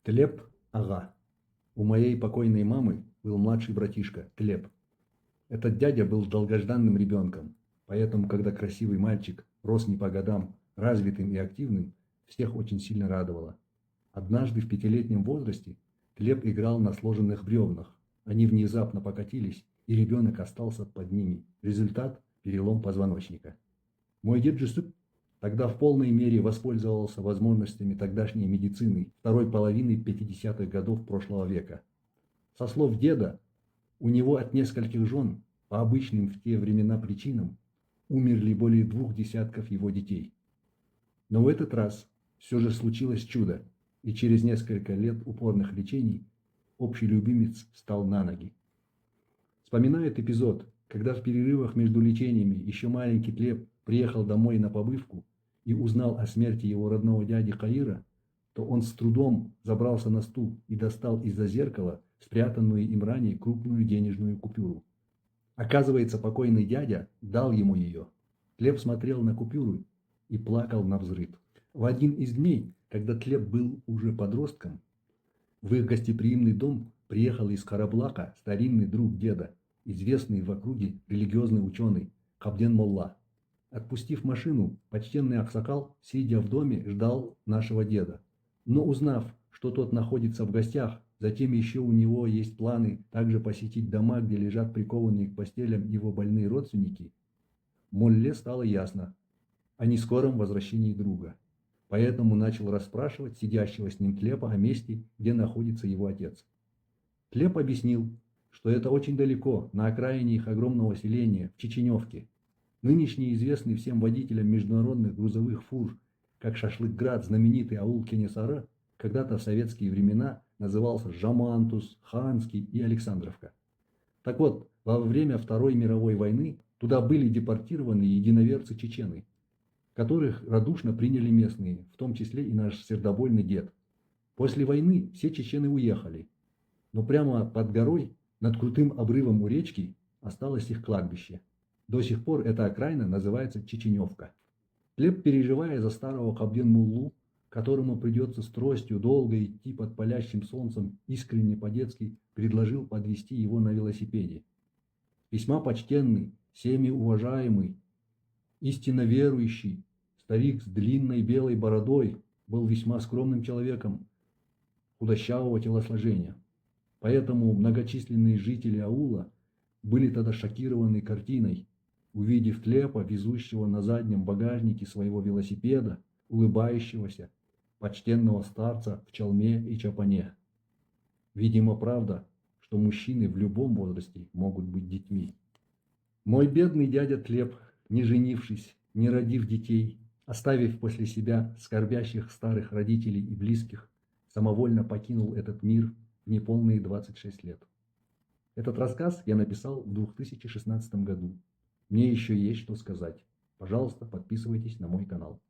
Тлеп ага. У моей покойной мамы был младший братишка Тлеп. Этот дядя был долгожданным ребенком, поэтому, когда красивый мальчик рос не по годам, развитым и активным, всех очень сильно радовало. Однажды в 5-летнем возрасте Тлеп играл на сложенных бревнах. Они внезапно покатились, и ребенок остался под ними. Результат – перелом позвоночника. Мой дед Джусуп тогда в полной мере воспользовался возможностями тогдашней медицины второй половины 50-х годов прошлого века. Со слов деда, у него от нескольких жен, по обычным в те времена причинам, умерли более 2 десятков его детей. Но в этот раз все же случилось чудо, и через несколько лет упорных лечений общий любимец встал на ноги. Вспоминает эпизод, когда в перерывах между лечениями еще маленький Тлеп приехал домой на побывку и узнал о смерти его родного дяди Каира, то он с трудом забрался на стул и достал из-за зеркала спрятанную им ранее крупную денежную купюру. Оказывается, покойный дядя дал ему ее. Тлеп смотрел на купюру и плакал навзрыд. В один из дней, когда Тлеп был уже подростком, в их гостеприимный дом приехал из Караблака старинный друг деда, известный в округе религиозный ученый Кабден Молла. Отпустив машину, почтенный аксакал, сидя в доме, ждал нашего деда. Но узнав, что тот находится в гостях, затем еще у него есть планы также посетить дома, где лежат прикованные к постелям его больные родственники, Молле стало ясно о нескором возвращении друга. Поэтому начал расспрашивать сидящего с ним Тлепа о месте, где находится его отец. Тлеп объяснил, что это очень далеко, на окраине их огромного селения, в Чеченевке. Нынешний известный всем водителям международных грузовых фур, как Шашлыкград, знаменитый аул Кенесары, когда-то в советские времена назывался Жамантус, Ханский и Александровка. Так вот, во время Второй мировой войны туда были депортированы единоверцы-чечены, которых радушно приняли местные, в том числе и наш сердобольный дед. После войны все чечены уехали, но прямо под горой, над крутым обрывом у речки, осталось их кладбище. До сих пор эта окраина называется Чеченевка. Тлеп, переживая за старого Кабден-Муллу, которому придется с тростью долго идти под палящим солнцем, искренне по-детски предложил подвезти его на велосипеде. Весьма почтенный, всеми уважаемый, истинно верующий старик с длинной белой бородой был весьма скромным человеком худощавого телосложения. Поэтому многочисленные жители аула были тогда шокированы картиной, увидев Тлепа, везущего на заднем багажнике своего велосипеда, улыбающегося, почтенного старца в чалме и чапане. Видимо, правда, что мужчины в любом возрасте могут быть детьми. Мой бедный дядя Тлеп, не женившись, не родив детей, оставив после себя скорбящих старых родителей и близких, самовольно покинул этот мир в неполные 26 лет. Этот рассказ я написал в 2016 году. Мне еще есть что сказать. Пожалуйста, подписывайтесь на мой канал.